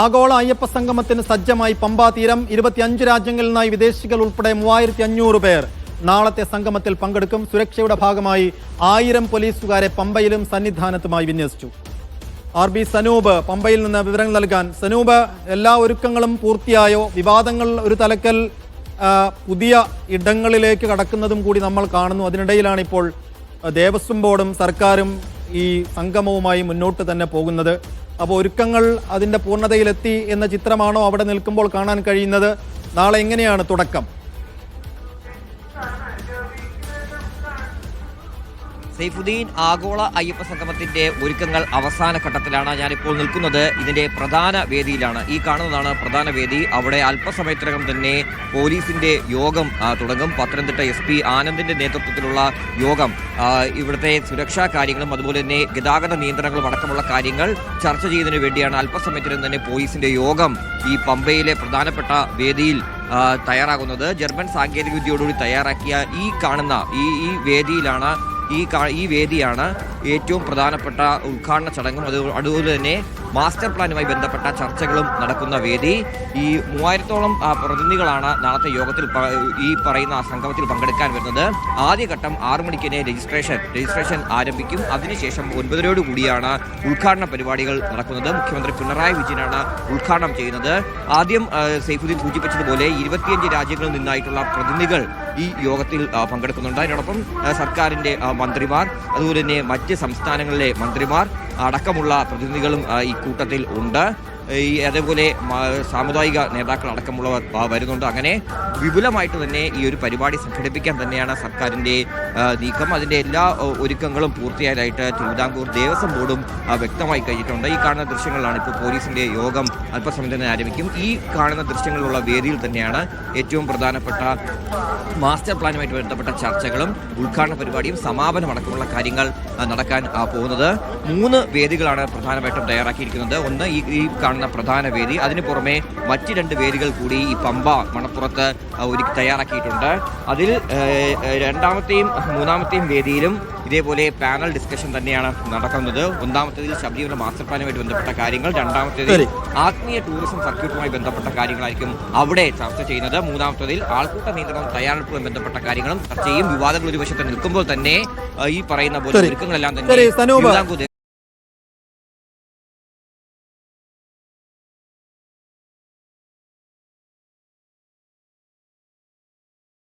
ആഗോള അയ്യപ്പ സംഗമത്തിന് സജ്ജമായി പമ്പാ തീരം. 25 രാജ്യങ്ങളിൽ നിന്നായി വിദേശികൾ ഉൾപ്പെടെ 3500 പേർ നാളത്തെ സംഗമത്തിൽ പങ്കെടുക്കും. സുരക്ഷയുടെ ഭാഗമായി 1000 പോലീസുകാരെ പമ്പയിലും സന്നിധാനത്തുമായി വിന്യസിച്ചു. RB സനൂപ് പമ്പയിൽ നിന്ന് വിവരങ്ങൾ നൽകാൻ. സനൂപ്, എല്ലാ ഒരുക്കങ്ങളും പൂർത്തിയായോ? വിവാദങ്ങൾ ഒരു തലക്കൽ പുതിയ ഇടങ്ങളിലേക്ക് കടക്കുന്നതും കൂടി നമ്മൾ കാണുന്നു. അതിനിടയിലാണ് ഇപ്പോൾ ദേവസ്വം ബോർഡും സർക്കാരും ഈ സംഗമവുമായി മുന്നോട്ട് തന്നെ പോകുന്നത്. അപ്പോൾ ഒരുക്കങ്ങൾ അതിൻ്റെ പൂർണ്ണതയിലെത്തി എന്ന ചിത്രമാണോ അവിടെ നിൽക്കുമ്പോൾ കാണാൻ കഴിയുന്നത്? നാളെ എങ്ങനെയാണ് തുടക്കം? സൈഫുദ്ദീൻ, ആഗോള അയ്യപ്പ സംഗമത്തിന്റെ ഒരുക്കങ്ങൾ അവസാന ഘട്ടത്തിലാണ്. ഞാനിപ്പോൾ നിൽക്കുന്നത് ഇതിന്റെ പ്രധാന വേദിയിലാണ്. ഈ കാണുന്നതാണ് പ്രധാന വേദി. അവിടെ അല്പസമയത്തിനകം തന്നെ പോലീസിന്റെ യോഗം തുടങ്ങും. പത്തനംതിട്ട SP ആനന്ദിന്റെ നേതൃത്വത്തിലുള്ള യോഗം ഇവിടുത്തെ സുരക്ഷാ കാര്യങ്ങളും അതുപോലെ തന്നെ ഗതാഗത നിയന്ത്രണങ്ങളും അടക്കമുള്ള കാര്യങ്ങൾ ചർച്ച ചെയ്യുന്നതിന് വേണ്ടിയാണ് അല്പസമയത്തിനും തന്നെ പോലീസിന്റെ യോഗം ഈ പമ്പയിലെ പ്രധാനപ്പെട്ട വേദിയിൽ തയ്യാറാകുന്നത്. ജർമ്മൻ സാങ്കേതിക വിദ്യയോടുകൂടി തയ്യാറാക്കിയ ഈ കാണുന്ന ഈ വേദിയിലാണ് ഈ വേദിയാണ് ഏറ്റവും പ്രധാനപ്പെട്ട ഉദ്ഘാടന ചടങ്ങും അതുപോലെ തന്നെ മാസ്റ്റർ പ്ലാനുമായി ബന്ധപ്പെട്ട ചർച്ചകളും നടക്കുന്ന വേദി. ഈ 3000-ഓളം പ്രതിനിധികളാണ് നാളത്തെ യോഗത്തിൽ ഈ പറയുന്ന സംഗമത്തിൽ പങ്കെടുക്കാൻ വരുന്നത്. ആദ്യഘട്ടം 6 മണിക്ക് തന്നെ രജിസ്ട്രേഷൻ ആരംഭിക്കും. അതിനുശേഷം 9:30 കൂടിയാണ് ഉദ്ഘാടന പരിപാടികൾ നടക്കുന്നത്. മുഖ്യമന്ത്രി പിണറായി വിജയനാണ് ഉദ്ഘാടനം ചെയ്യുന്നത്. ആദ്യം സൈഫുദ്ദീൻ സൂചിപ്പിച്ചതുപോലെ 25 രാജ്യങ്ങളിൽ നിന്നായിട്ടുള്ള പ്രതിനിധികൾ ഈ യോഗത്തിൽ പങ്കെടുക്കുന്നുണ്ട്. അതിനോടൊപ്പം സർക്കാരിന്റെ മന്ത്രിമാർ അതുപോലെ തന്നെ മറ്റ് സംസ്ഥാനങ്ങളിലെ മന്ത്രിമാർ അടക്കമുള്ള പ്രതിനിധികളും ഈ കൂട്ടത്തിൽ ഉണ്ട്. അതേപോലെ സാമുദായിക നേതാക്കൾ അടക്കമുള്ളവർ വരുന്നുണ്ട്. അങ്ങനെ വിപുലമായിട്ട് തന്നെ ഈ ഒരു പരിപാടി സംഘടിപ്പിക്കാൻ തന്നെയാണ് സർക്കാരിൻ്റെ നീക്കം. അതിൻ്റെ എല്ലാ ഒരുക്കങ്ങളും പൂർത്തിയായതായിട്ട് തിരുവിതാംകൂർ ദേവസ്വം ബോർഡും വ്യക്തമായി കഴിഞ്ഞിട്ടുണ്ട്. ഈ കാണുന്ന ദൃശ്യങ്ങളിലാണ് ഇപ്പോൾ പോലീസിൻ്റെ യോഗം അല്പസമയം തന്നെ ആരംഭിക്കും. ഈ കാണുന്ന ദൃശ്യങ്ങളിലുള്ള വേദിയിൽ തന്നെയാണ് ഏറ്റവും പ്രധാനപ്പെട്ട മാസ്റ്റർ പ്ലാനുമായിട്ട് ബന്ധപ്പെട്ട ചർച്ചകളും ഉദ്ഘാടന പരിപാടിയും സമാപനം അടക്കമുള്ള കാര്യങ്ങൾ നടക്കാൻ പോകുന്നത്. 3 വേദികളാണ് പ്രധാനമായിട്ടും തയ്യാറാക്കിയിരിക്കുന്നത്. ഒന്ന് ഈ കാണുന്ന പ്രധാന വേദി, അതിന് പുറമെ മറ്റ് 2 വേദികൾ കൂടി ഈ പമ്പ മണപ്പുറത്ത് ഒരുക്കി തയ്യാറാക്കിയിട്ടുണ്ട്. അതിൽ 2ാമത്തെയും 3ാമത്തെയും വേദിയിലും ഇതേപോലെ പാനൽ ഡിസ്കഷൻ തന്നെയാണ് നടക്കുന്നത്. 1ാമത്തേതിൽ ശബരിമല മാസ്റ്റർ പ്ലാനുമായിട്ട് ബന്ധപ്പെട്ട കാര്യങ്ങൾ, 2ാമത്തേതിൽ ആത്മീയ ടൂറിസം സർക്യൂട്ടുമായി ബന്ധപ്പെട്ട കാര്യങ്ങളായിരിക്കും അവിടെ ചർച്ച ചെയ്യുന്നത്. 3ാമത്തേതിൽ ആൾക്കൂട്ട നിയന്ത്രണം തയ്യാറെടുപ്പുമായി ബന്ധപ്പെട്ട കാര്യങ്ങളും ചർച്ച ചെയ്യും. വിവാദങ്ങൾ ഒരു വശത്ത് നിൽക്കുമ്പോൾ തന്നെ ഈ പറയുന്ന പോലെ ഒരുക്കങ്ങളെല്ലാം തന്നെ